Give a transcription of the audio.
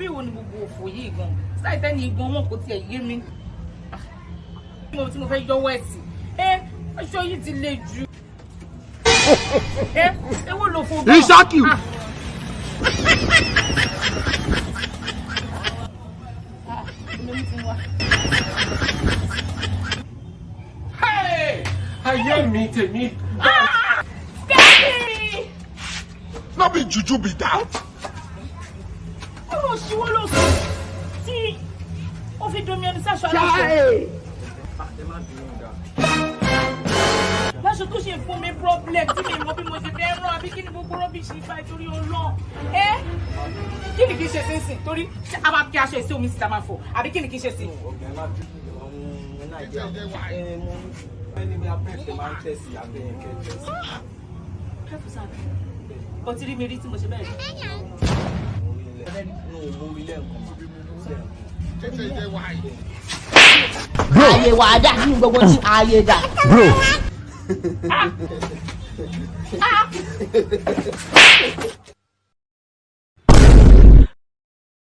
àbí ìwọ ni gbogbo òfò yìí gan sáìtẹ́ ni igun wọn kò tiẹ̀ yé mi tí mo fẹ́ yọwọ́ ẹ̀ sí aṣọ yìí ti le jù ewo ló fún bá Ìṣákì. Ayé mi tèmi. No be juju be that. Ọ̀rọ̀ ṣíwọ́ ló sùn tí ó fi domi ẹni sáṣọ aláṣọ. Láṣọ tó ṣe fún mi problem tí mi mọ bí mo ṣe fẹ́ rán àbí kí ni gbogbo rọ́bìṣì ìfà ìtorí ọlọ́. Kí ni kí n ṣe sí ìsìn torí a máa kí aṣọ ìsí omi síta máa fọ̀ àbí kí ni kí n ṣe sí? O ti rí mi rí tí mo ṣe bẹ́ẹ̀ rí. Ayé wa dá ní gbogbo tí ayé dá. Bro.